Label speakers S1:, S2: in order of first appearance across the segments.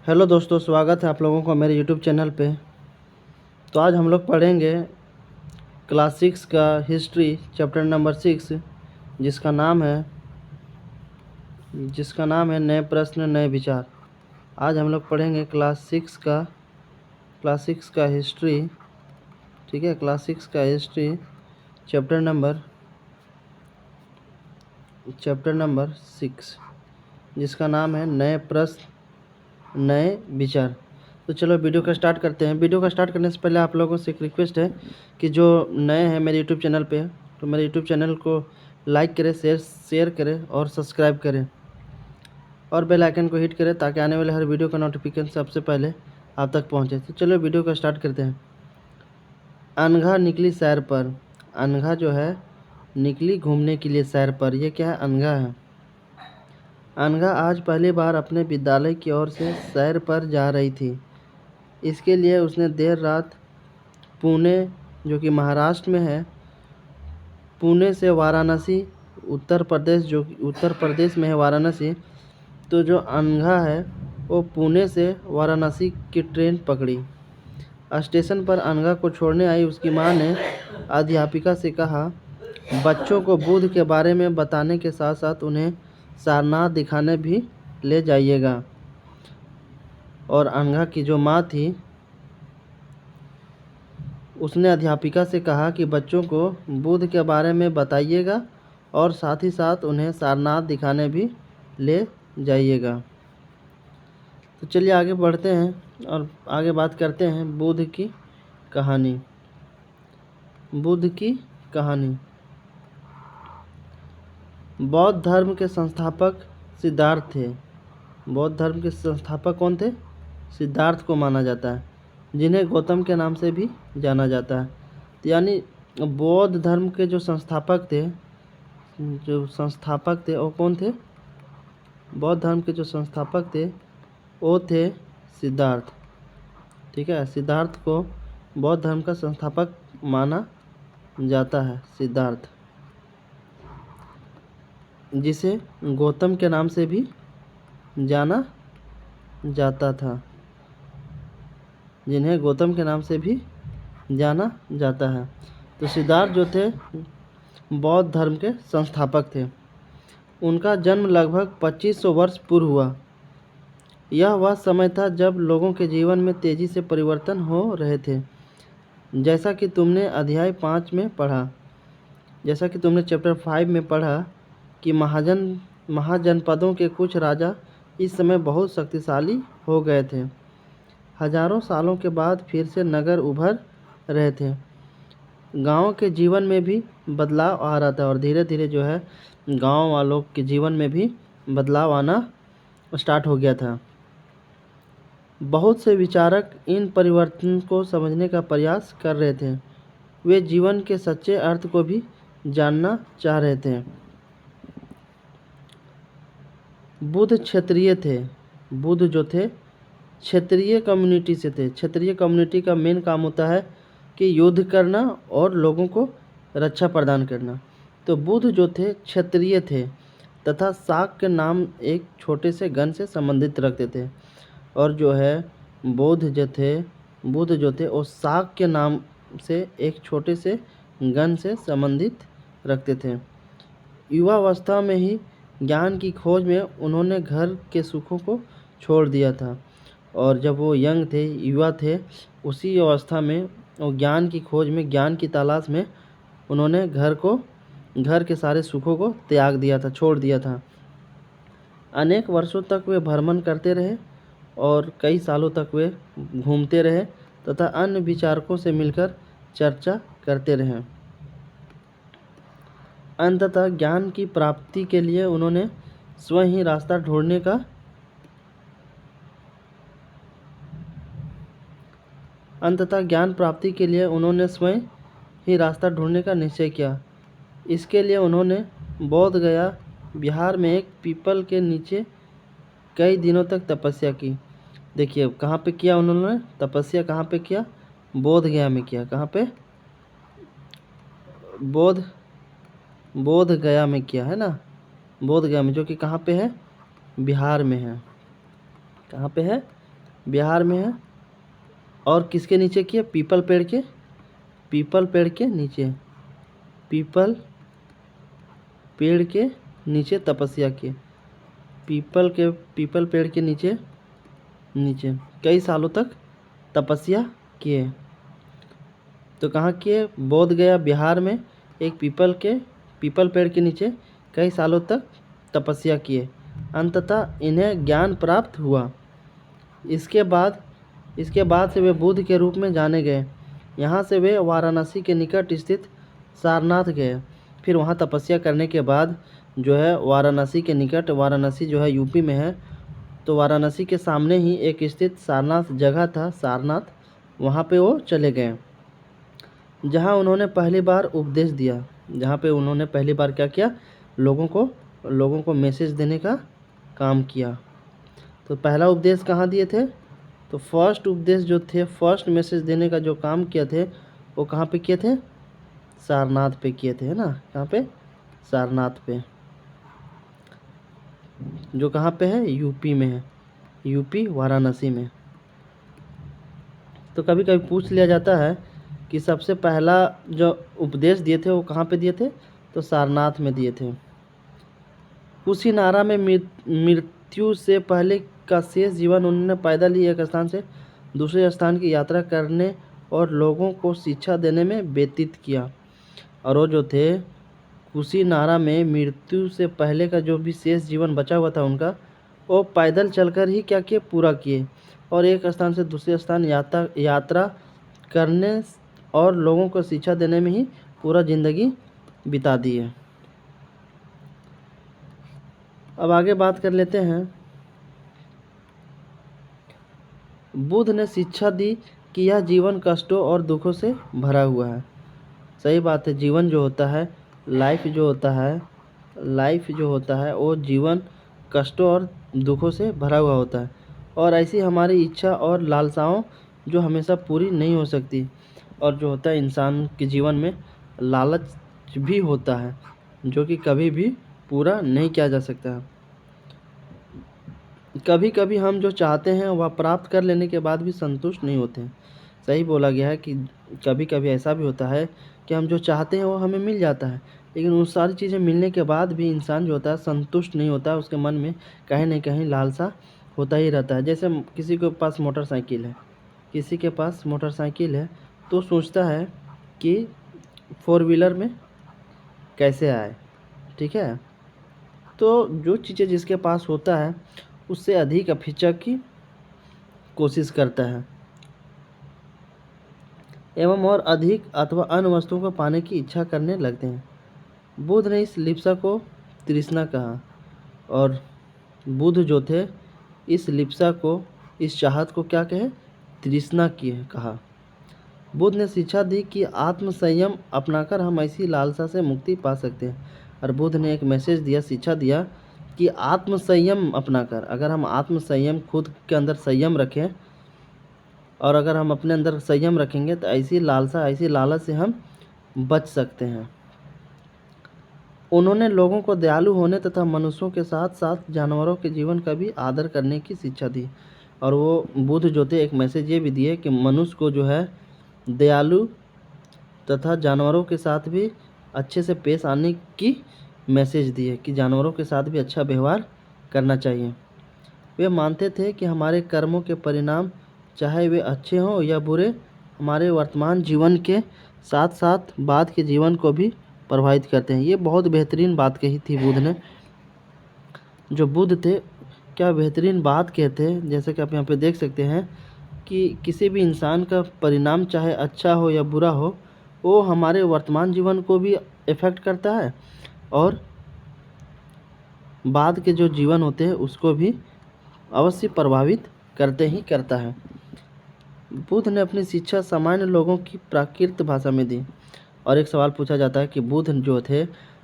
S1: Hello दोस्तों, स्वागत है आप लोगों का मेरे यूट्यूब चैनल पे। तो आज हम लोग पढ़ेंगे क्लास 6 का हिस्ट्री चैप्टर नंबर 6, जिसका नाम है नए प्रश्न नए विचार। आज हम लोग पढ़ेंगे क्लास 6 का हिस्ट्री। ठीक है, क्लास 6 का हिस्ट्री चैप्टर नंबर 6, जिसका नाम है नए प्रश्न नए विचार। तो चलो वीडियो का स्टार्ट करते हैं। वीडियो का स्टार्ट करने से पहले आप लोगों से एक रिक्वेस्ट है कि जो नए हैं मेरे यूट्यूब चैनल पे, तो मेरे यूट्यूब चैनल को लाइक करें, शेयर करें और सब्सक्राइब करें और बेल आइकन को हिट करें ताकि आने वाले हर वीडियो का नोटिफिकेशन सबसे पहले आप तक पहुंचे। तो चलो वीडियो का स्टार्ट करते हैं। अनघा निकली सैर पर। अनघा जो है निकली घूमने के लिए सैर पर। ये क्या है? अनघा है। अनघा आज पहली बार अपने विद्यालय की ओर से सैर पर जा रही थी। इसके लिए उसने देर रात पुणे, जो कि महाराष्ट्र में है, पुणे से वाराणसी, उत्तर प्रदेश में है वाराणसी। तो जो अनघा है वो पुणे से वाराणसी की ट्रेन पकड़ी। स्टेशन पर अनघा को छोड़ने आई उसकी मां ने अध्यापिका से कहा, बच्चों को बुद्ध के बारे में बताने के साथ साथ उन्हें सारनाथ दिखाने भी ले जाइएगा। और अनघा की जो माँ थी उसने अध्यापिका से कहा कि बच्चों को बुद्ध के बारे में बताइएगा और साथ ही साथ उन्हें सारनाथ दिखाने भी ले जाइएगा। तो चलिए आगे बढ़ते हैं और आगे बात करते हैं बुद्ध की कहानी। बुद्ध की कहानी। बौद्ध धर्म के संस्थापक सिद्धार्थ थे। बौद्ध धर्म के संस्थापक कौन थे? सिद्धार्थ को माना जाता है, जिन्हें गौतम के नाम से भी जाना जाता है। तो यानी बौद्ध धर्म के जो संस्थापक थे वो कौन थे? बौद्ध धर्म के जो संस्थापक थे वो थे सिद्धार्थ। ठीक है, सिद्धार्थ को बौद्ध धर्म का संस्थापक माना जाता है। सिद्धार्थ, जिसे गौतम के नाम से भी जाना जाता था, जिन्हें गौतम के नाम से भी जाना जाता है। तो सिद्धार्थ जो थे बौद्ध धर्म के संस्थापक थे। उनका जन्म लगभग 2500 वर्ष पूर्व हुआ। यह वह समय था जब लोगों के जीवन में तेजी से परिवर्तन हो रहे थे। जैसा कि तुमने अध्याय 5 में पढ़ा, जैसा कि तुमने चैप्टर 5 में पढ़ा कि महाजनपदों के कुछ राजा इस समय बहुत शक्तिशाली हो गए थे। हजारों सालों के बाद फिर से नगर उभर रहे थे। गांव के जीवन में भी बदलाव आ रहा था और धीरे धीरे जो है गांव वालों के जीवन में भी बदलाव आना स्टार्ट हो गया था। बहुत से विचारक इन परिवर्तन को समझने का प्रयास कर रहे थे। वे जीवन के सच्चे अर्थ को भी जानना चाह रहे थे। बुद्ध क्षत्रिय थे। बुद्ध जो थे क्षेत्रीय कम्युनिटी से थे। क्षेत्रीय कम्युनिटी का मेन काम होता है कि युद्ध करना और लोगों को रक्षा प्रदान करना। तो बुद्ध जो थे क्षत्रिय थे तथा शाक के नाम एक छोटे से गण से संबंधित रखते थे। और जो है बुद्ध जो थे वो शाक के नाम से एक छोटे से गण से संबंधित रखते थे। युवावस्था में ही ज्ञान की खोज में उन्होंने घर के सुखों को छोड़ दिया था। और जब वो यंग थे, युवा थे, उसी अवस्था में वो ज्ञान की खोज में, ज्ञान की तलाश में उन्होंने घर के सारे सुखों को त्याग दिया था, छोड़ दिया था। अनेक वर्षों तक वे भ्रमण करते रहे और कई सालों तक वे घूमते रहे तथा अन्य विचारकों से मिलकर चर्चा करते रहे। अंततः ज्ञान की प्राप्ति के लिए उन्होंने स्वयं ही रास्ता ढूंढने का निश्चय किया। इसके लिए उन्होंने बोध गया बिहार में एक पीपल के नीचे कई दिनों तक तपस्या की। देखिए कहाँ पे किया उन्होंने तपस्या? कहाँ पे किया? बोध गया में किया। कहाँ पे? बोध गया में किया है ना। बोध गया में, जो कि कहाँ पे है? बिहार में है। कहाँ पे है? बिहार में है। और किसके नीचे किए? पीपल पेड़ के नीचे, पीपल पेड़ के नीचे तपस्या किए। पीपल पेड़ के नीचे कई सालों तक तपस्या किए। तो कहाँ किए? बोध गया बिहार में एक पीपल पेड़ के नीचे कई सालों तक तपस्या किए। अंततः इन्हें ज्ञान प्राप्त हुआ। इसके बाद से वे बुद्ध के रूप में जाने गए। यहाँ से वे वाराणसी के निकट स्थित सारनाथ गए। फिर वहाँ तपस्या करने के बाद जो है वाराणसी के निकट, वाराणसी जो है यूपी में है, तो वाराणसी के सामने ही एक स्थित सारनाथ जगह था, सारनाथ, वहाँ पे वो चले गए, जहाँ उन्होंने पहली बार उपदेश दिया। जहाँ पे उन्होंने पहली बार क्या किया? लोगों को मैसेज देने का काम किया। तो पहला उपदेश कहाँ दिए थे? तो फर्स्ट उपदेश जो थे, फर्स्ट मैसेज देने का जो काम किए थे, वो कहाँ पे किए थे? सारनाथ पे किए थे, है ना। कहाँ पे? सारनाथ पे, जो कहाँ पे है? यूपी में है, यूपी वाराणसी में। तो कभी कभी पूछ लिया जाता है कि सबसे पहला जो उपदेश दिए थे वो कहाँ पे दिए थे? तो सारनाथ में दिए थे। कुशीनारा में मृत्यु से पहले का शेष जीवन उन्होंने पैदल ही एक स्थान से दूसरे स्थान की यात्रा करने और लोगों को शिक्षा देने में व्यतीत किया। और वो जो थे कुशीनारा में मृत्यु से पहले का जो भी शेष जीवन बचा हुआ था उनका, वो पैदल चलकर ही क्या किए? पूरा किए। और एक स्थान से दूसरे स्थान यात्रा करने और लोगों को शिक्षा देने में ही पूरा ज़िंदगी बिता दी है। अब आगे बात कर लेते हैं। बुद्ध ने शिक्षा दी कि यह जीवन कष्टों और दुखों से भरा हुआ है। सही बात है। जीवन जो होता है, लाइफ जो होता है वो जीवन कष्टों और दुखों से भरा हुआ होता है। और ऐसी हमारी इच्छा और लालसाओं जो हमेशा पूरी नहीं हो सकती। और जो होता है इंसान के जीवन में लालच भी होता है, जो कि कभी भी पूरा नहीं किया जा सकता। कभी कभी हम जो चाहते हैं वह प्राप्त कर लेने के बाद भी संतुष्ट नहीं होते हैं। सही बोला गया है कि कभी कभी ऐसा भी होता है कि हम जो चाहते हैं वो हमें मिल जाता है, लेकिन उन सारी चीज़ें मिलने के बाद भी इंसान जो होता है संतुष्ट नहीं होता है। उसके मन में कहीं ना कहीं लालसा होता ही रहता है। जैसे किसी के पास मोटरसाइकिल है, तो सोचता है कि 4 व्हीलर में कैसे आए, ठीक है। तो जो चीज़ें जिसके पास होता है उससे अधिक फीचर की कोशिश करता है एवं और अधिक अथवा अन्य वस्तुओं को पाने की इच्छा करने लगते हैं। बुद्ध ने इस लिप्सा को तृष्णा कहा। और बुद्ध जो थे इस लिप्सा को, इस चाहत को क्या कहे? तृष्णा किए कहा। बुद्ध ने शिक्षा दी कि आत्म संयम अपनाकर हम ऐसी लालसा से मुक्ति पा सकते हैं। और बुद्ध ने एक मैसेज दिया, शिक्षा दिया कि आत्म संयम अपनाकर, अगर हम आत्म संयम, खुद के अंदर संयम रखें, और अगर हम अपने अंदर संयम रखेंगे तो ऐसी लालसा, ऐसी लालच से हम बच सकते हैं। उन्होंने लोगों को दयालु होने तथा मनुष्यों के साथ साथ जानवरों के जीवन का भी आदर करने की शिक्षा दी। और वो बुद्ध जो थे एक मैसेज ये भी दिए कि मनुष्य को जो है दयालु तथा जानवरों के साथ भी अच्छे से पेश आने की मैसेज दिए, कि जानवरों के साथ भी अच्छा व्यवहार करना चाहिए। वे मानते थे कि हमारे कर्मों के परिणाम, चाहे वे अच्छे हों या बुरे, हमारे वर्तमान जीवन के साथ साथ बाद के जीवन को भी प्रभावित करते हैं। ये बहुत बेहतरीन बात कही थी बुद्ध ने। जो बुद्ध थे क्या बेहतरीन बात कहते हैं। जैसे कि आप यहाँ पे देख सकते हैं कि किसी भी इंसान का परिणाम चाहे अच्छा हो या बुरा हो, वो हमारे वर्तमान जीवन को भी इफ़ेक्ट करता है और बाद के जो जीवन होते हैं उसको भी अवश्य प्रभावित करता है। बुद्ध ने अपनी शिक्षा सामान्य लोगों की प्राकृत भाषा में दी। और एक सवाल पूछा जाता है कि बुद्ध जो थे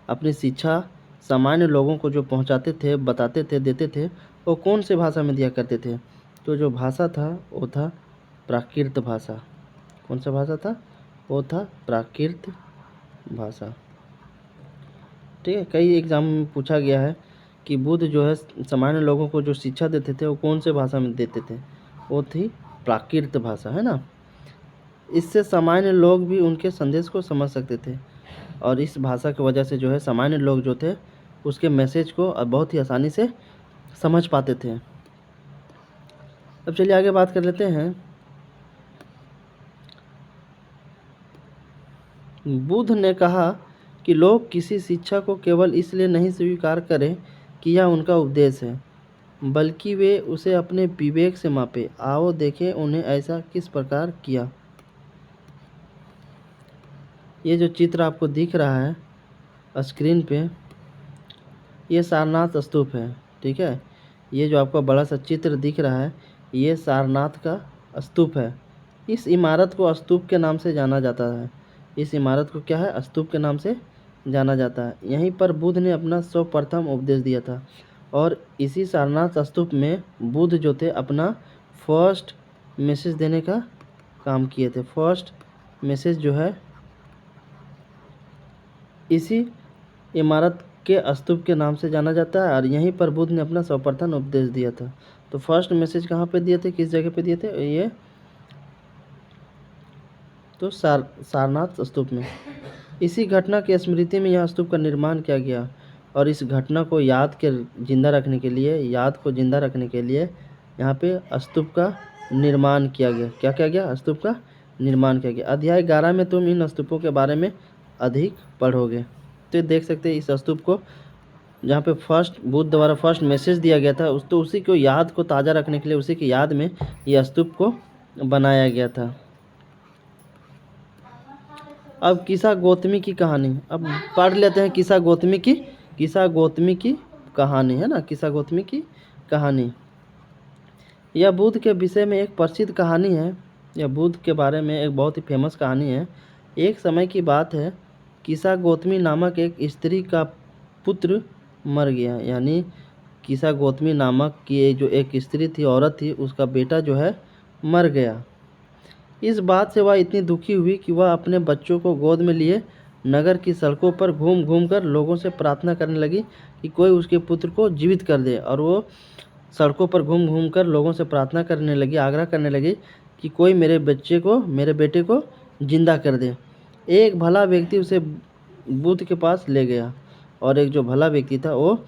S1: अपनी शिक्षा सामान्य लोगों को जो पहुंचाते थे, बताते थे, देते थे, वो कौन से भाषा में दिया करते थे? तो जो भाषा था वो था प्राकृत भाषा। कौन सा भाषा था? वो था प्राकृत भाषा। ठीक है। कई एग्जाम में पूछा गया है कि बुद्ध जो है सामान्य लोगों को जो शिक्षा देते थे वो कौन से भाषा में देते थे? वो थी प्राकृत भाषा, है ना। इससे सामान्य लोग भी उनके संदेश को समझ सकते थे, और इस भाषा की वजह से जो है सामान्य लोग जो थे उसके मैसेज को बहुत ही आसानी से समझ पाते थे। अब चलिए आगे बात कर लेते हैं। बुद्ध ने कहा कि लोग किसी शिक्षा को केवल इसलिए नहीं स्वीकार करें कि यह उनका उपदेश है, बल्कि वे उसे अपने विवेक से मापें। आओ देखें उन्हें ऐसा किस प्रकार किया। ये जो चित्र आपको दिख रहा है स्क्रीन पे, ये सारनाथ स्तूप है, ठीक है। ये जो आपका बड़ा सा चित्र दिख रहा है ये सारनाथ का स्तूप है। इस इमारत को स्तूप के नाम से जाना जाता है। इस इमारत को क्या है, स्तूप के नाम से जाना जाता है। यहीं पर बुद्ध ने अपना सर्वप्रथम उपदेश दिया था, और इसी सारनाथ स्तूप में बुद्ध जो थे अपना फर्स्ट मैसेज देने का काम किए थे। फर्स्ट मैसेज जो है इसी इमारत के स्तूप के नाम से जाना जाता है, और यहीं पर बुद्ध ने अपना सर्वप्रथम उपदेश दिया था। तो फर्स्ट मैसेज कहाँ पे दिए थे, किस जगह पे दिए थे, ये तो सारनाथ स्तूप में। इसी घटना की स्मृति में यह स्तूप का निर्माण किया गया, और इस घटना को जिंदा रखने के लिए, याद को जिंदा रखने के लिए यहाँ पे स्तूप का निर्माण किया गया। क्या किया गया, स्तूप का निर्माण किया गया। अध्याय 11 में तुम इन स्तूपों के बारे में अधिक पढ़ोगे। तो देख सकते हैं इस स्तूप को, जहाँ पे बुद्ध द्वारा फर्स्ट मैसेज दिया गया था, तो उसी को याद को ताज़ा रखने के लिए, उसी की याद में यह स्तूप को बनाया गया था। अब किस्सा गौतमी की कहानी, अब पढ़ लेते हैं किस्सा गौतमी की कहानी, है ना। किस्सा गौतमी की कहानी यह बुद्ध के विषय में एक प्रसिद्ध कहानी है। यह बुद्ध के बारे में एक बहुत ही फेमस कहानी है। एक समय की बात है, किस्सा गौतमी नामक एक स्त्री का पुत्र मर गया। यानी किस्सा गौतमी नामक की जो एक स्त्री थी, औरत थी, उसका बेटा जो है मर गया। इस बात से वह इतनी दुखी हुई कि वह अपने बच्चों को गोद में लिए नगर की सड़कों पर घूम घूम कर लोगों से प्रार्थना करने लगी कि कोई उसके पुत्र को जीवित कर दे। और वो सड़कों पर घूम घूम कर लोगों से प्रार्थना करने लगी, आग्रह करने लगी कि कोई मेरे बेटे को जिंदा कर दे। एक भला व्यक्ति उसे बुद्ध के पास ले गया, और एक जो भला व्यक्ति था वो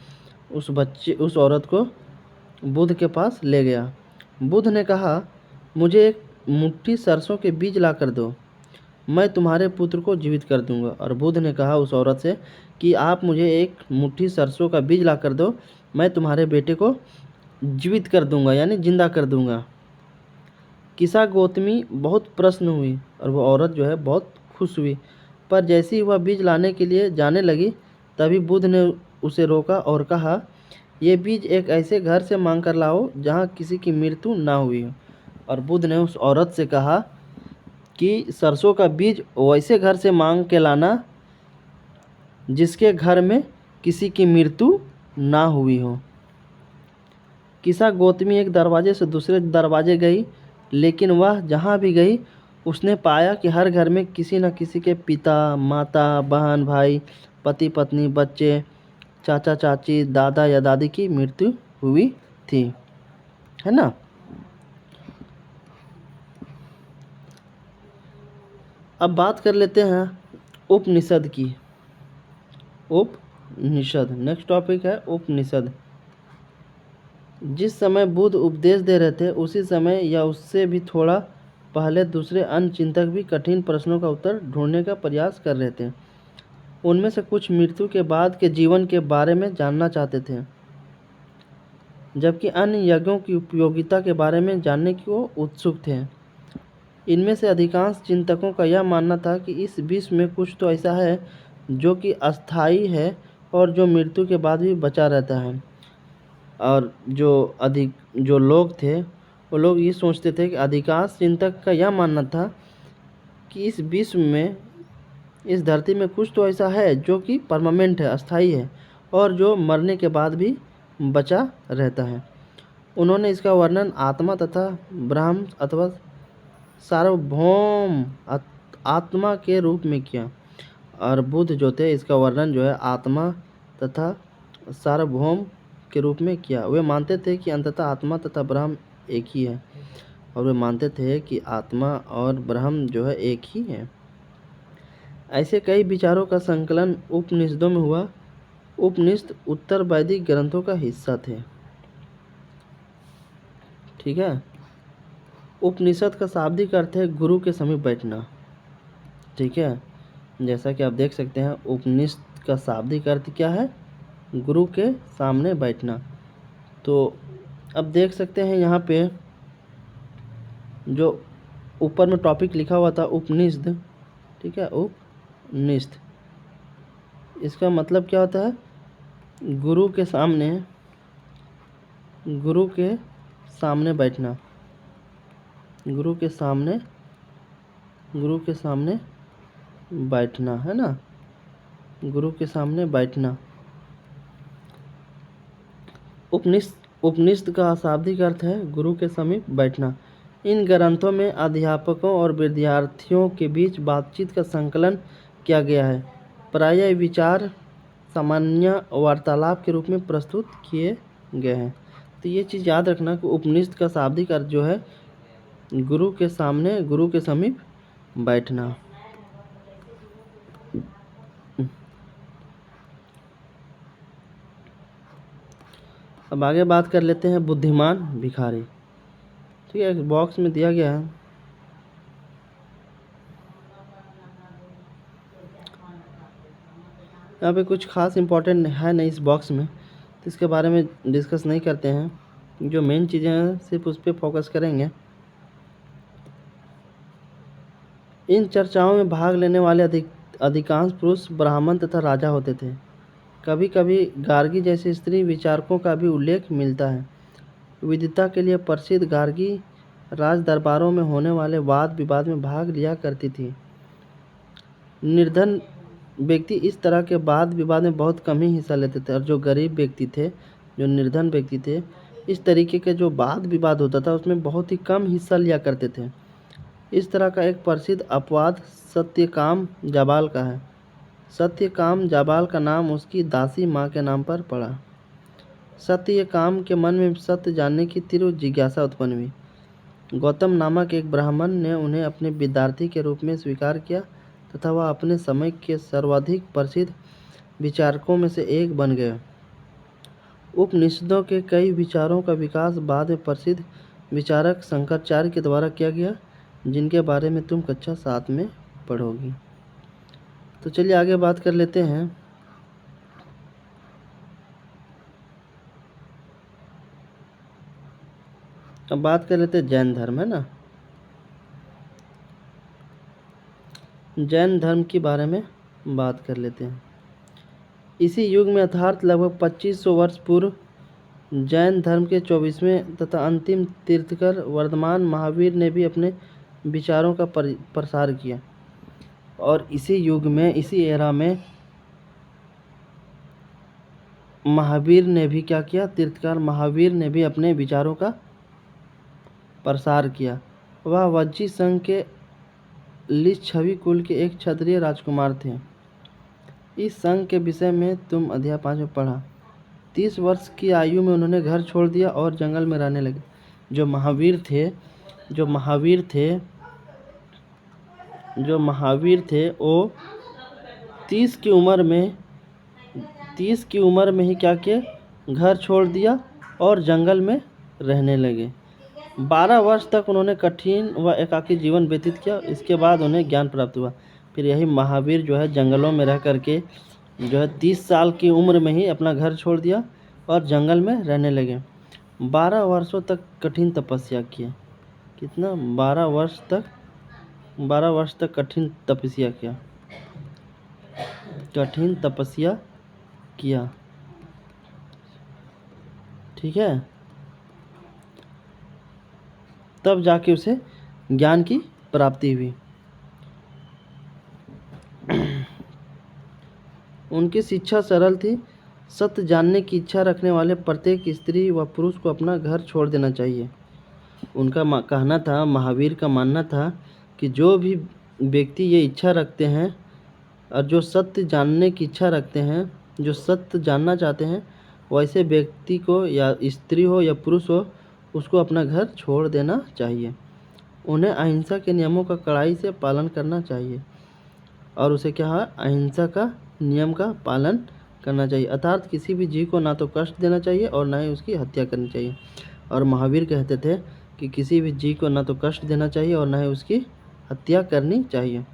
S1: उस औरत को बुद्ध के पास ले गया। बुद्ध ने कहा, मुझे एक मुट्ठी सरसों के बीज ला कर दो, मैं तुम्हारे पुत्र को जीवित कर दूंगा। और बुद्ध ने कहा उस औरत से कि आप मुझे एक मुट्ठी सरसों का बीज ला कर दो, मैं तुम्हारे बेटे को जीवित कर दूंगा, यानी जिंदा कर दूंगा। किस्सा गौतमी बहुत प्रसन्न हुई, और वो औरत जो है बहुत खुश हुई। पर जैसे ही वह बीज लाने के लिए जाने लगी, तभी बुद्ध ने उसे रोका और कहा, ये बीज एक ऐसे घर से मांग कर लाओ जहाँ किसी की मृत्यु ना हुई हो। और बुद्ध ने उस औरत से कहा कि सरसों का बीज वैसे घर से मांग के लाना जिसके घर में किसी की मृत्यु ना हुई हो। किस्सा गौतमी एक दरवाजे से दूसरे दरवाजे गई, लेकिन वह जहाँ भी गई उसने पाया कि हर घर में किसी न किसी के पिता, माता, बहन, भाई, पति, पत्नी, बच्चे, चाचा, चाची, दादा या दादी की मृत्यु हुई थी, है ना। अब बात कर लेते हैं उपनिषद की। उपनिषद नेक्स्ट टॉपिक है उपनिषद। जिस समय बुद्ध उपदेश दे रहे थे उसी समय या उससे भी थोड़ा पहले दूसरे अन्य चिंतक भी कठिन प्रश्नों का उत्तर ढूंढने का प्रयास कर रहे थे। उनमें से कुछ मृत्यु के बाद के जीवन के बारे में जानना चाहते थे, जबकि अन्य यज्ञों की उपयोगिता के बारे में जानने की वो उत्सुक थे। इनमें से अधिकांश चिंतकों का यह मानना था कि इस विश्व में कुछ तो ऐसा है जो कि अस्थायी है और जो मृत्यु के बाद भी बचा रहता है। और जो लोग थे वो लोग ये सोचते थे कि अधिकांश चिंतक का यह मानना था कि इस विश्व में, इस धरती में कुछ तो ऐसा है जो कि परमानेंट है, अस्थायी है, और जो मरने के बाद भी बचा रहता है। उन्होंने इसका वर्णन आत्मा तथा ब्रह्म अथवा सार्वभौम आत्मा के रूप में किया। और बुद्ध जो थे इसका वर्णन जो है आत्मा तथा सार्वभौम के रूप में किया। वे मानते थे कि अंततः आत्मा तथा ब्रह्म एक ही है। और वे मानते थे कि आत्मा और ब्रह्म जो है एक ही है। ऐसे कई विचारों का संकलन उपनिषदों में हुआ। उपनिषद उत्तर वैदिक ग्रंथों का हिस्सा थे। ठीक है। उपनिषद का शाब्दिक अर्थ है गुरु के समीप बैठना। ठीक है, जैसा कि आप देख सकते हैं उपनिषद का शाब्दिक अर्थ क्या है, गुरु के सामने बैठना। तो अब देख सकते हैं यहाँ पे जो ऊपर में टॉपिक लिखा हुआ था उपनिषद। ठीक है, उपनिषद, इसका मतलब क्या होता है, गुरु के सामने बैठना। गुरु के सामने बैठना है ना, गुरु के सामने बैठना। उपनिषद का शाब्दिक अर्थ है गुरु के समीप बैठना। इन ग्रंथों में अध्यापकों और विद्यार्थियों के बीच बातचीत का संकलन किया गया है। प्रायः विचार सामान्य वार्तालाप के रूप में प्रस्तुत किए गए हैं। तो ये चीज़ याद रखना कि उपनिषद का शाब्दिक अर्थ जो है गुरु के सामने, गुरु के समीप बैठना। अब आगे बात कर लेते हैं बुद्धिमान भिखारी। ठीक है, बॉक्स में दिया गया है। यहाँ पे कुछ खास इम्पोर्टेंट है नहीं इस बॉक्स में, तो इसके बारे में डिस्कस नहीं करते हैं। जो मेन चीज़ें हैं सिर्फ उस पर फोकस करेंगे। इन चर्चाओं में भाग लेने वाले अधिकांश पुरुष ब्राह्मण तथा राजा होते थे। कभी कभी गार्गी जैसे स्त्री विचारकों का भी उल्लेख मिलता है। विद्वता के लिए प्रसिद्ध गार्गी राज दरबारों में होने वाले वाद विवाद में भाग लिया करती थी। निर्धन व्यक्ति इस तरह के वाद विवाद में बहुत कम ही हिस्सा लेते थे, और जो गरीब व्यक्ति थे, जो निर्धन व्यक्ति थे, इस तरीके के जो वाद विवाद होता था उसमें बहुत ही कम हिस्सा लिया करते थे। इस तरह का एक प्रसिद्ध अपवाद सत्यकाम जाबाल का है। सत्यकाम जाबाल का नाम उसकी दासी माँ के नाम पर पड़ा। सत्यकाम के मन में सत्य जानने की तीव्र जिज्ञासा उत्पन्न हुई। गौतम नामक एक ब्राह्मण ने उन्हें अपने विद्यार्थी के रूप में स्वीकार किया तथा वह अपने समय के सर्वाधिक प्रसिद्ध विचारकों में से एक बन गए। उपनिषदों के कई विचारों का विकास बाद में प्रसिद्ध विचारक शंकराचार्य के द्वारा किया गया, जिनके बारे में तुम कक्षा 7 में पढ़ोगी। तो चलिए आगे बात कर लेते हैं। अब बात कर लेते हैं जैन धर्म, है ना। जैन धर्म के बारे में बात कर लेते हैं। इसी युग में अर्थात लगभग 2500 वर्ष पूर्व जैन धर्म के 24वें तथा अंतिम तीर्थकर वर्धमान महावीर ने भी अपने विचारों का प्रसार किया। और इसी युग में, इसी एरा में महावीर ने भी क्या किया, तीर्थकर महावीर ने भी अपने विचारों का प्रसार किया। वह वज्जी संघ के लिच्छवी कुल के एक क्षत्रिय राजकुमार थे। इस संघ के विषय में तुम अध्याय 5 में पढ़ा। 30 वर्ष की आयु में उन्होंने घर छोड़ दिया और जंगल में रहने लगे। जो महावीर थे वो 30 की उम्र में ही क्या किए, घर छोड़ दिया और जंगल में रहने लगे। 12 वर्ष तक उन्होंने कठिन व एकाकी जीवन व्यतीत किया। इसके बाद उन्हें ज्ञान प्राप्त हुआ। फिर यही महावीर जो है जंगलों में रह करके जो है 30 साल की उम्र में ही अपना घर छोड़ दिया और जंगल में रहने लगे। 12 वर्षों तक कठिन तपस्या किए। कितना? 12 वर्ष तक कठिन तपस्या किया। ठीक है, तब जाके उसे ज्ञान की प्राप्ति हुई। उनकी शिक्षा सरल थी। सत्य जानने की इच्छा रखने वाले प्रत्येक स्त्री व पुरुष को अपना घर छोड़ देना चाहिए। उनका कहना था, महावीर का मानना था कि जो भी व्यक्ति ये इच्छा रखते हैं और जो सत्य जानने की इच्छा रखते हैं, जो सत्य जानना चाहते हैं, वैसे व्यक्ति को, या स्त्री हो या पुरुष हो, उसको अपना घर छोड़ देना चाहिए। उन्हें अहिंसा के नियमों का कड़ाई से पालन करना चाहिए। और उसे क्या है, अहिंसा का नियम का पालन करना चाहिए, अर्थात किसी भी जीव को ना तो कष्ट देना चाहिए और ना ही उसकी हत्या करनी चाहिए। और महावीर कहते थे कि किसी भी जीव को ना तो कष्ट देना चाहिए और ना ही उसकी हत्या करनी चाहिए।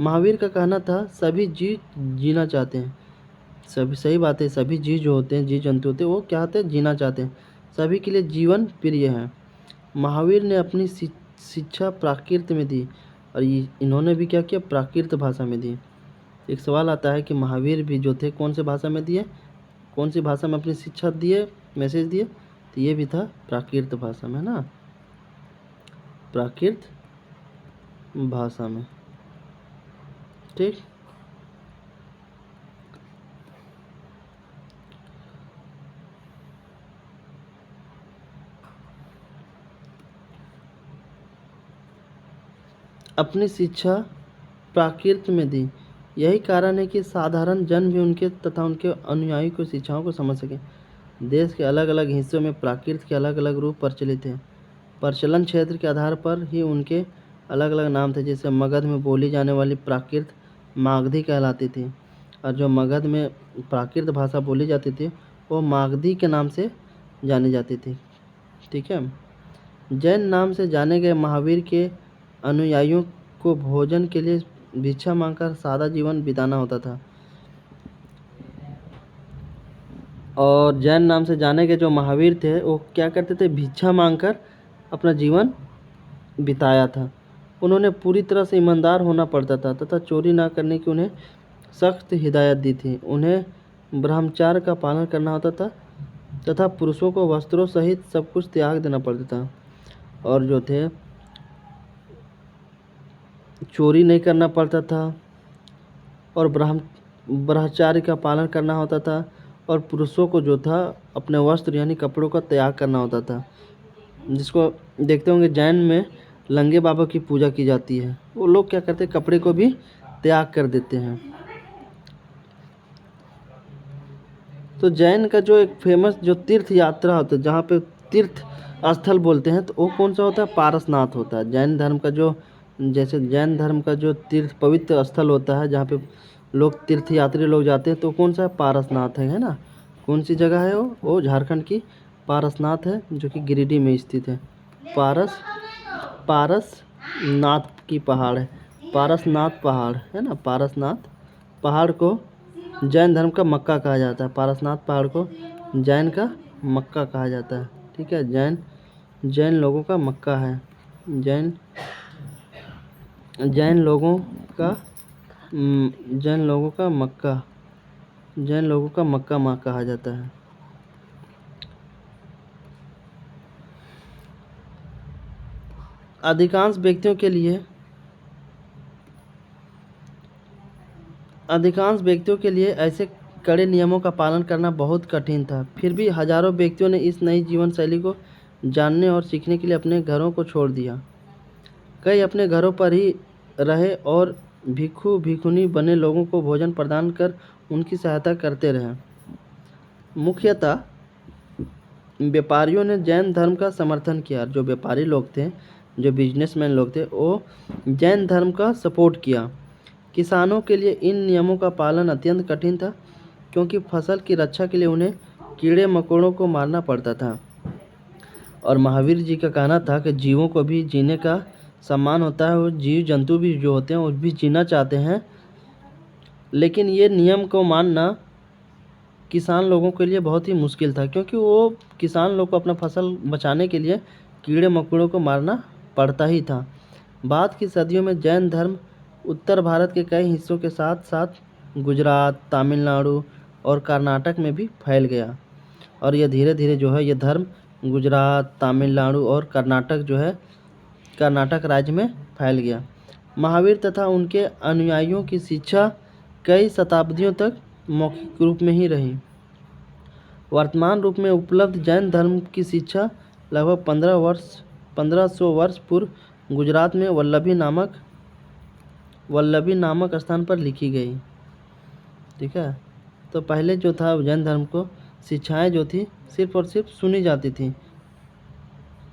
S1: महावीर का कहना था सभी जीव जीना चाहते हैं। सभी सही बात है, सभी जीव जो होते हैं, जीव जंतु होते हैं, वो क्या होते हैं, जीना चाहते हैं। सभी के लिए जीवन प्रिय है। महावीर ने अपनी शिक्षा प्राकृत में दी और इन्होंने भी क्या किया, प्राकृत भाषा में दी। एक सवाल आता है कि महावीर भी जो थे कौन से भाषा में दिए, कौन सी भाषा में अपनी शिक्षा दिए, मैसेज दिए, तो ये भी था प्राकृत भाषा में ना, प्राकृत भाषा में। ठीक, अपनी शिक्षा प्राकृत में दी। यही कारण है कि साधारण जन भी उनके तथा उनके अनुयायी को शिक्षाओं को समझ सके। देश के अलग अलग हिस्सों में प्राकृत के अलग अलग रूप प्रचलित हैं। प्रचलन क्षेत्र के आधार पर ही उनके अलग अलग नाम थे। जैसे मगध में बोली जाने वाली प्राकृत मागधी कहलाती थी, और जो मगध में प्राकृत भाषा बोली जाती थी वो मागधी के नाम से जानी जाती थी। ठीक है। जैन नाम से जाने गए महावीर के अनुयायियों को भोजन के लिए भिक्षा मांगकर सादा जीवन बिताना होता था। और जैन नाम से जाने के जो महावीर थे वो क्या करते थे, भिक्षा मांगकर अपना जीवन बिताया था। उन्होंने पूरी तरह से ईमानदार होना पड़ता था तथा चोरी ना करने की उन्हें सख्त हिदायत दी थी। उन्हें ब्रह्मचार्य का पालन करना होता था तथा पुरुषों को वस्त्रों सहित सब कुछ त्याग देना पड़ता था। और जो थे चोरी नहीं करना पड़ता था और ब्रह्मचार्य का पालन करना होता था, और पुरुषों को जो था अपने वस्त्र यानी कपड़ों का त्याग करना होता था। जिसको देखते होंगे जैन में लंगे बाबा की पूजा की जाती है, वो लोग क्या करते हैं, कपड़े को भी त्याग कर देते हैं। तो जैन का जो एक फेमस जो तीर्थ यात्रा होता है, जहाँ पे तीर्थ स्थल बोलते हैं, तो वो कौन सा होता है, पारसनाथ होता है। जैन धर्म का जो, जैसे जैन धर्म का जो तीर्थ पवित्र स्थल होता है जहाँ पे लोग तीर्थयात्री लोग जाते हैं, तो कौन सा है, पारसनाथ है ना। कौन सी जगह है वो झारखंड की पारसनाथ है, जो कि गिरिडीह में स्थित है। पारसनाथ की पहाड़ है, पारसनाथ पहाड़ है ना। पारसनाथ पहाड़ को जैन धर्म का मक्का कहा जाता है। पारसनाथ पहाड़ को जैन का मक्का कहा जाता है। ठीक है, जैन लोगों का मक्का है। जैन लोगों का मक्का कहा जाता है। अधिकांश व्यक्तियों के लिए ऐसे कड़े नियमों का पालन करना बहुत कठिन था। फिर भी हजारों व्यक्तियों ने इस नई जीवन शैली को जानने और सीखने के लिए अपने घरों को छोड़ दिया। कई अपने घरों पर ही रहे और भिक्षु भिक्षुनी बने लोगों को भोजन प्रदान कर उनकी सहायता करते रहे। मुख्यतः व्यापारियों ने जैन धर्म का समर्थन किया। जो व्यापारी लोग थे, जो बिजनेसमैन लोग थे, वो जैन धर्म का सपोर्ट किया। किसानों के लिए इन नियमों का पालन अत्यंत कठिन था, क्योंकि फसल की रक्षा के लिए उन्हें कीड़े मकोड़ों को मारना पड़ता था। और महावीर जी का कहना था कि जीवों को भी जीने का सम्मान होता है, और जीव जंतु भी जो होते हैं वो भी जीना चाहते हैं, लेकिन ये नियम को मानना किसान लोगों के लिए बहुत ही मुश्किल था, क्योंकि वो किसान लोग को अपना फसल बचाने के लिए कीड़े मकोड़ों को मारना पड़ता ही था। बाद की सदियों में जैन धर्म उत्तर भारत के कई हिस्सों के साथ साथ गुजरात, तमिलनाडु और कर्नाटक में भी फैल गया। और यह धीरे धीरे जो है ये धर्म गुजरात, तमिलनाडु और कर्नाटक राज्य में फैल गया। महावीर तथा उनके अनुयायियों की शिक्षा कई शताब्दियों तक मौखिक रूप में ही रही। वर्तमान रूप में उपलब्ध जैन धर्म की शिक्षा लगभग 1500 वर्ष पूर्व गुजरात में वल्लभी नामक स्थान पर लिखी गई। ठीक है, तो पहले जो था जैन धर्म को शिक्षाएं जो थी सिर्फ और सिर्फ सुनी जाती थी,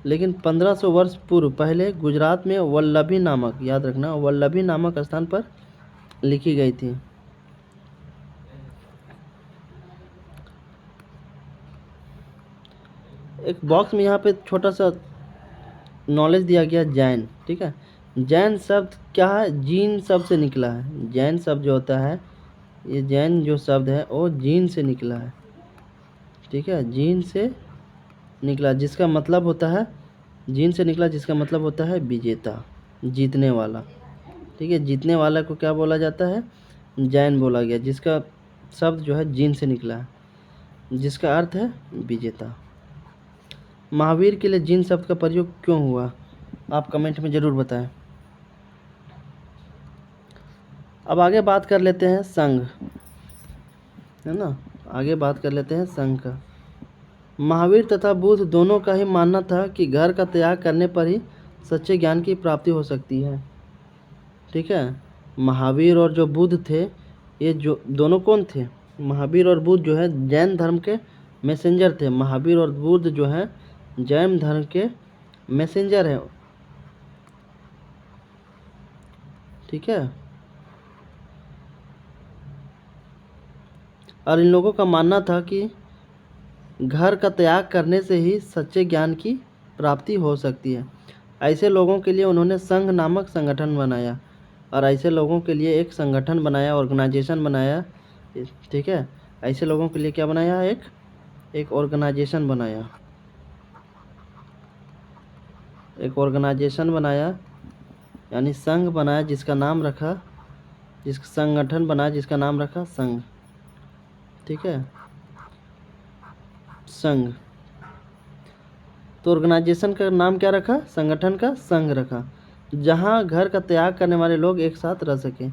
S1: लेकिन 1500 वर्ष पूर्व पहले गुजरात में वल्लभी नामक, याद रखना, वल्लभी नामक स्थान पर लिखी गई थी। एक बॉक्स में यहाँ पे छोटा सा नॉलेज दिया गया जैन, ठीक है। जैन शब्द क्या है? जीन शब्द से निकला है। जैन शब्द जो होता है, ये जैन जो शब्द है वो जीन से निकला है, ठीक है। जीन से निकला जिसका मतलब होता है, जीन से निकला जिसका मतलब होता है विजेता, जीतने वाला, ठीक है। जीतने वाला को क्या बोला जाता है? जैन बोला गया, जिसका शब्द जो है जीन से निकला है, जिसका अर्थ है विजेता। महावीर के लिए जीन शब्द का प्रयोग क्यों हुआ? आप कमेंट में ज़रूर बताएं। अब आगे बात कर लेते हैं संघ, है ना। आगे बात कर लेते हैं संघ का। महावीर तथा बुद्ध दोनों का ही मानना था कि घर का त्याग करने पर ही सच्चे ज्ञान की प्राप्ति हो सकती है, ठीक है। महावीर और जो बुद्ध थे, ये जो दोनों कौन थे? महावीर और बुद्ध जो है जैन धर्म के मैसेंजर थे। महावीर और बुद्ध जो है जैन धर्म के मैसेंजर हैं, ठीक है। और इन लोगों का मानना था कि घर का त्याग करने से ही सच्चे ज्ञान की प्राप्ति हो सकती है। ऐसे लोगों के लिए उन्होंने संघ नामक संगठन बनाया, और ऐसे लोगों के लिए एक संगठन बनाया, ऑर्गेनाइजेशन बनाया, ठीक है। ऐसे लोगों के लिए क्या बनाया? एक ऑर्गेनाइजेशन बनाया, एक ऑर्गेनाइजेशन बनाया, यानी संघ बनाया, जिसका नाम रखा, जिस संगठन बनाया जिसका नाम रखा संघ, ठीक है, संघ। तो ऑर्गेनाइजेशन का नाम क्या रखा? संगठन का संघ रखा, जहां घर का त्याग करने वाले लोग एक साथ रह सकें।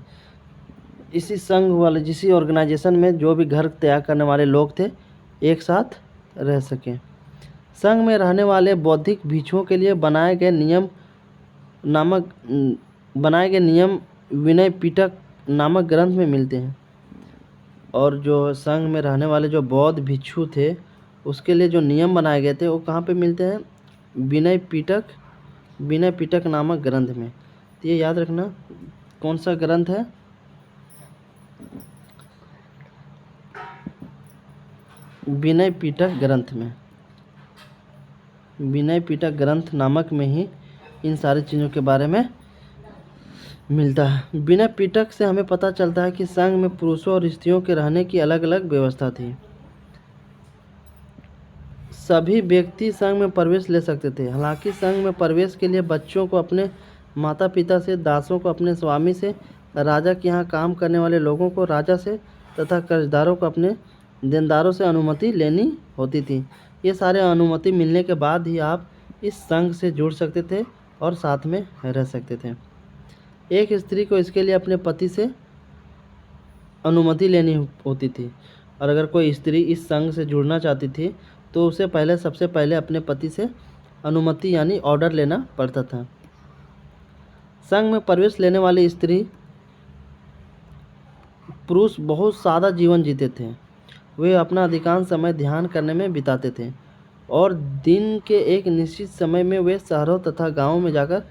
S1: इसी संघ वाले, जिसी ऑर्गेनाइजेशन में जो भी घर त्याग करने वाले लोग थे, एक साथ रह सकें। संघ में रहने वाले बौद्धिक भिक्षुओं के लिए बनाए गए नियम विनय पिटक नामक ग्रंथ में मिलते हैं। और जो संघ में रहने वाले जो बौद्ध भिक्षु थे, उसके लिए जो नियम बनाए गए थे, वो कहाँ पे मिलते हैं? विनय पिटक नामक ग्रंथ में। तो ये याद रखना, कौन सा ग्रंथ है? विनय पिटक ग्रंथ में। विनय पिटक ग्रंथ नामक में ही इन सारी चीज़ों के बारे में मिलता है। विनय पिटक से हमें पता चलता है कि संघ में पुरुषों और स्त्रियों के रहने की अलग अलग व्यवस्था थी। सभी व्यक्ति संघ में प्रवेश ले सकते थे। हालांकि संघ में प्रवेश के लिए बच्चों को अपने माता पिता से, दासों को अपने स्वामी से, राजा के यहाँ काम करने वाले लोगों को राजा से, तथा कर्जदारों को अपने देनदारों से अनुमति लेनी होती थी। ये सारे अनुमति मिलने के बाद ही आप इस संघ से जुड़ सकते थे और साथ में रह सकते थे। एक स्त्री को इसके लिए अपने पति से अनुमति लेनी होती थी, और अगर कोई स्त्री इस संघ से जुड़ना चाहती थी तो उसे सबसे पहले अपने पति से अनुमति यानी ऑर्डर लेना पड़ता था। संघ में प्रवेश लेने वाली स्त्री पुरुष बहुत सादा जीवन जीते थे। वे अपना अधिकांश समय ध्यान करने में बिताते थे, और दिन के एक निश्चित समय में वे शहरों तथा गांवों में जाकर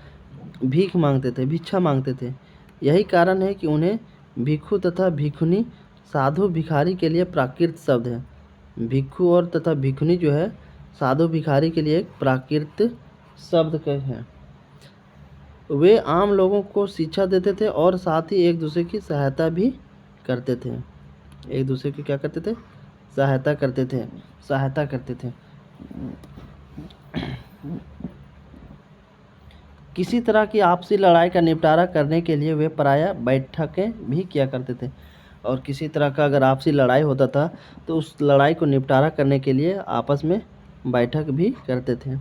S1: भिक्षा मांगते थे। यही कारण है कि उन्हें भिक्षु तथा भिक्षुनी, साधु भिखारी के लिए प्राकृत शब्द है। भिक्षु और तथा भिक्षुनी जो है साधु भिखारी के लिए एक प्राकृत शब्द का है। वे आम लोगों को शिक्षा देते थे और साथ ही एक दूसरे की सहायता भी करते थे। एक दूसरे की क्या करते थे? सहायता करते थे। किसी तरह की आपसी लड़ाई का निपटारा करने के लिए वे प्रायः बैठकें भी किया करते थे। और किसी तरह का अगर आपसी लड़ाई होता था तो उस लड़ाई को निपटारा करने के लिए आपस में बैठक भी करते थे।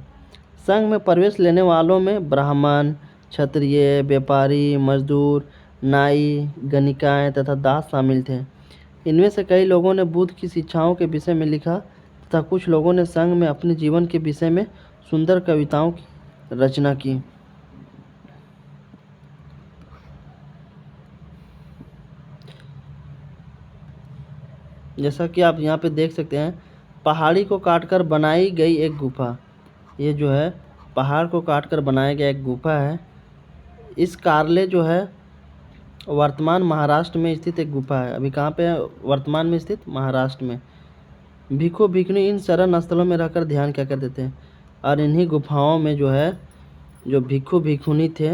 S1: संघ में प्रवेश लेने वालों में ब्राह्मण, क्षत्रिय, व्यापारी, मजदूर, नाई, गणिकाएँ तथा दास शामिल थे। इनमें से कई लोगों ने बुद्ध की शिक्षाओं के विषय में लिखा तथा कुछ लोगों ने संघ में अपने जीवन के विषय में सुंदर कविताओं की रचना की। जैसा कि आप यहाँ पे देख सकते हैं, पहाड़ी को काटकर बनाई गई एक गुफा। ये जो है पहाड़ को काटकर बनाया गया एक गुफा है। इस कार्ले जो है वर्तमान महाराष्ट्र में स्थित एक गुफा है। अभी कहाँ पे है वर्तमान में स्थित? महाराष्ट्र में। भिक्खु भिक्षुणी इन शरण स्थलों में रहकर ध्यान क्या करते थे, और इन्हीं गुफाओं में जो है जो भिक्खु भिक्षुणी थे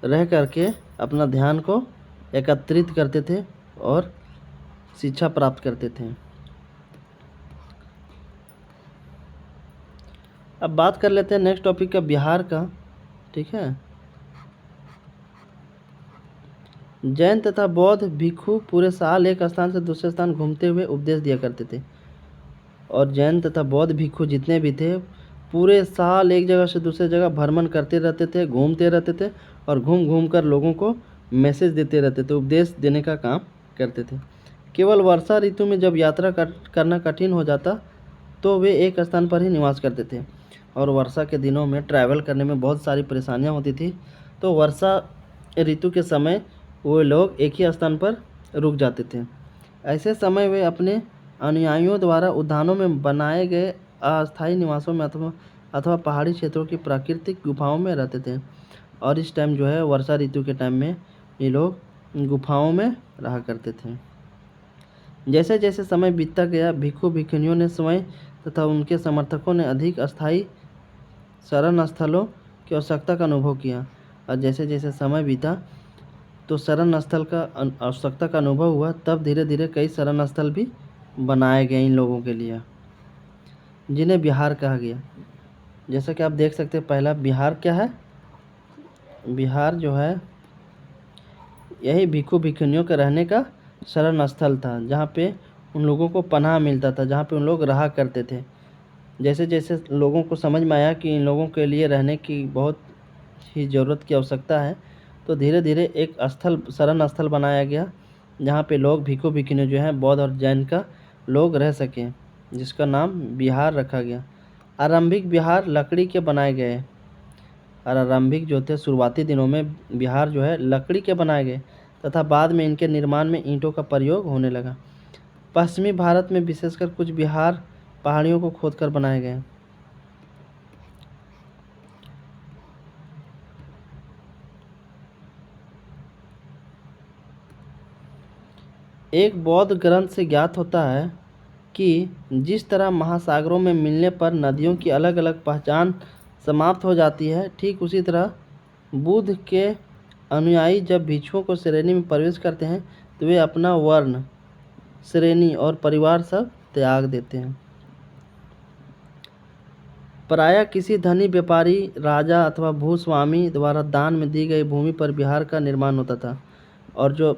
S1: रह करके अपना ध्यान को एकत्रित करते थे और शिक्षा प्राप्त करते थे। अब बात कर लेते हैं नेक्स्ट टॉपिक का, बिहार का। ठीक है, जैन तथा बौद्ध भिक्षु पूरे साल एक स्थान से दूसरे स्थान घूमते हुए उपदेश दिया करते थे। और जैन तथा बौद्ध भिक्षु जितने भी थे पूरे साल एक जगह से दूसरे जगह भ्रमण करते रहते थे, घूमते रहते थे और घूम घूम कर लोगों को मैसेज देते रहते थे, उपदेश देने का काम करते थे। केवल वर्षा ऋतु में जब यात्रा करना कठिन हो जाता तो वे एक स्थान पर ही निवास करते थे। और वर्षा के दिनों में ट्रैवल करने में बहुत सारी परेशानियां होती थी, तो वर्षा ऋतु के समय वो लोग एक ही स्थान पर रुक जाते थे। ऐसे समय वे अपने अनुयायियों द्वारा उद्यानों में बनाए गए अस्थायी निवासों में अथवा पहाड़ी क्षेत्रों की प्राकृतिक गुफाओं में रहते थे। और इस टाइम जो है वर्षा ऋतु के टाइम में ये लोग गुफाओं में रहा करते थे। जैसे जैसे समय बीतता गया भिक्षु भिक्षुणियों ने स्वयं तथा उनके समर्थकों ने अधिक अस्थायी शरण स्थलों की आवश्यकता का अनुभव किया। और जैसे जैसे समय बीता तो शरण स्थल का आवश्यकता का अनुभव हुआ, तब धीरे धीरे कई शरण स्थल भी बनाए गए इन लोगों के लिए, जिन्हें बिहार कहा गया। जैसा कि आप देख सकते हैं, पहला बिहार क्या है? बिहार जो है यही भिक्षु भिक्षुणियों के रहने का शरण स्थल था, जहाँ पे उन लोगों को पनाह मिलता था, जहाँ पे उन लोग रहा करते थे। जैसे जैसे लोगों को समझ में आया कि इन लोगों के लिए रहने की बहुत ही ज़रूरत की आवश्यकता है, तो धीरे धीरे एक शरण स्थल बनाया गया, जहाँ पे लोग भिक्षु भिक्षुणी जो हैं बौद्ध और जैन का लोग रह सकें, जिसका नाम बिहार रखा गया। आरंभिक बिहार लकड़ी के बनाए गए, और आरंभिक जो थे शुरुआती दिनों में बिहार जो है लकड़ी के बनाए गए, तथा बाद में इनके निर्माण में ईंटों का प्रयोग होने लगा। पश्चिमी भारत में विशेषकर कुछ बिहार पहाड़ियों को खोदकर बनाए गए। एक बौद्ध ग्रंथ से ज्ञात होता है कि जिस तरह महासागरों में मिलने पर नदियों की अलग अलग पहचान समाप्त हो जाती है, ठीक उसी तरह बुद्ध के अनुयायी जब भिक्षुओं को श्रेणी में प्रवेश करते हैं तो वे अपना वर्ण, श्रेणी और परिवार सब त्याग देते हैं। प्रायः किसी धनी व्यापारी, राजा अथवा भूस्वामी द्वारा दान में दी गई भूमि पर बिहार का निर्माण होता था। और जो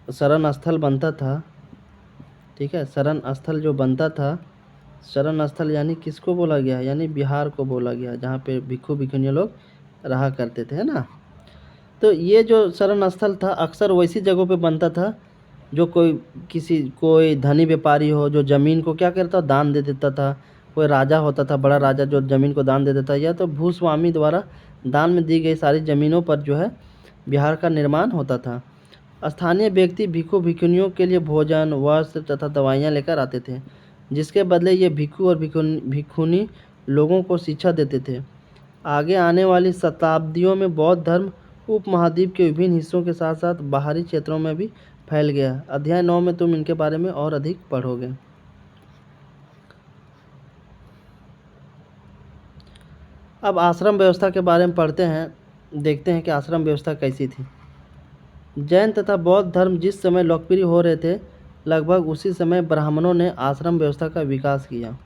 S1: शरण स्थल बनता था, ठीक है, शरण स्थल जो बनता था, शरण स्थल यानी किसको बोला गया? यानी बिहार को बोला गया, जहाँ पे भिक्षु भिक्षुणी लोग रहा करते थे, है ना। तो ये जो शरण स्थल था अक्सर वैसी जगहों पे बनता था जो कोई धनी व्यापारी हो, जो ज़मीन को क्या करता, दान दे देता था। कोई राजा होता था, बड़ा राजा, जो ज़मीन को दान दे देता, या तो भूस्वामी द्वारा दान में दी गई सारी ज़मीनों पर जो है बिहार का निर्माण होता था। स्थानीय व्यक्ति भिक्षु भिक्षुणियों के लिए भोजन, वस्त्र तथा दवाइयाँ लेकर आते थे, जिसके बदले ये भिक्षु और भिक्षुणी लोगों को शिक्षा देते थे। आगे आने वाली शताब्दियों में बौद्ध धर्म उपमहाद्वीप के विभिन्न हिस्सों के साथ साथ बाहरी क्षेत्रों में भी फैल गया। अध्याय 9 में तुम इनके बारे में और अधिक पढ़ोगे। अब आश्रम व्यवस्था के बारे में पढ़ते हैं, देखते हैं कि आश्रम व्यवस्था कैसी थी। जैन तथा बौद्ध धर्म जिस समय लोकप्रिय हो रहे थे, लगभग उसी समय ब्राह्मणों ने आश्रम व्यवस्था का विकास किया।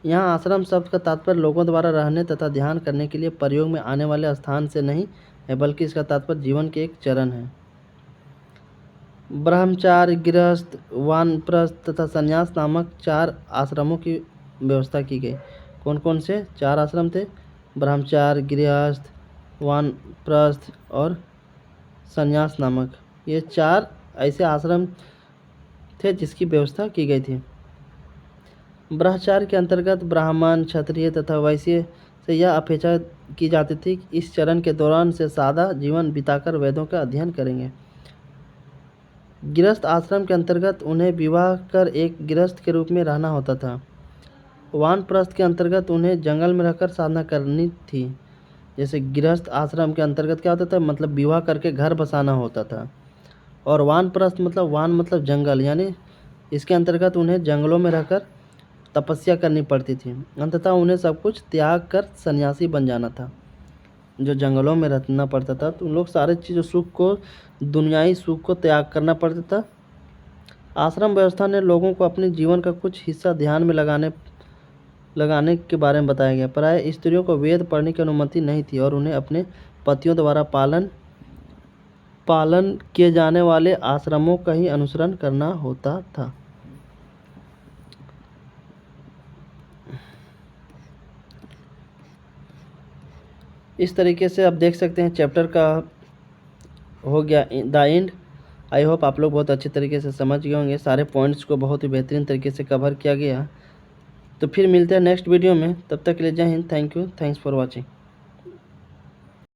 S1: यहाँ आश्रम शब्द का तात्पर्य लोगों द्वारा रहने तथा ध्यान करने के लिए प्रयोग में आने वाले स्थान से नहीं है, बल्कि इसका तात्पर्य जीवन के एक चरण है। ब्रह्मचार्य, गृहस्थ, वानप्रस्थ तथा संन्यास नामक 4 आश्रमों की व्यवस्था की गई। कौन कौन से 4 आश्रम थे? ब्रह्मचार्य, गृहस्थ, वानप्रस्थ और संन्यास नामक, ये 4 ऐसे आश्रम थे जिसकी व्यवस्था की गई थी। ब्रह्मचार्य के अंतर्गत ब्राह्मण, क्षत्रिय तथा वैश्य से यह अपेक्षा की जाती थी कि इस चरण के दौरान से सादा जीवन बिताकर वेदों का अध्ययन करेंगे। गृहस्थ आश्रम के अंतर्गत उन्हें विवाह कर एक गृहस्थ के रूप में रहना होता था। वानप्रस्थ के अंतर्गत उन्हें जंगल में रहकर साधना करनी थी। जैसे गृहस्थ आश्रम के अंतर्गत क्या होता था, मतलब विवाह करके घर बसाना होता था। और वानप्रस्थ मतलब वान मतलब जंगल, यानी इसके अंतर्गत उन्हें जंगलों में रहकर तपस्या करनी पड़ती थी। अंततः उन्हें सब कुछ त्याग कर सन्यासी बन जाना था। जो जंगलों में रहना पड़ता था तो उन लोग सारे चीज़ों सुख को, दुनियाई सुख को त्याग करना पड़ता था। आश्रम व्यवस्था ने लोगों को अपने जीवन का कुछ हिस्सा ध्यान में लगाने के बारे में बताया गया। प्राय स्त्रियों को वेद पढ़ने की अनुमति नहीं थी और उन्हें अपने पतियों द्वारा पालन किए जाने वाले आश्रमों का ही अनुसरण करना होता था। इस तरीके से आप देख सकते हैं चैप्टर का हो गया द एंड। आई होप आप लोग बहुत अच्छे तरीके से समझ गए होंगे, सारे पॉइंट्स को बहुत ही बेहतरीन तरीके से कवर किया गया। तो फिर मिलते हैं नेक्स्ट वीडियो में, तब तक के लिए जय Hind, thank you, thanks for watching.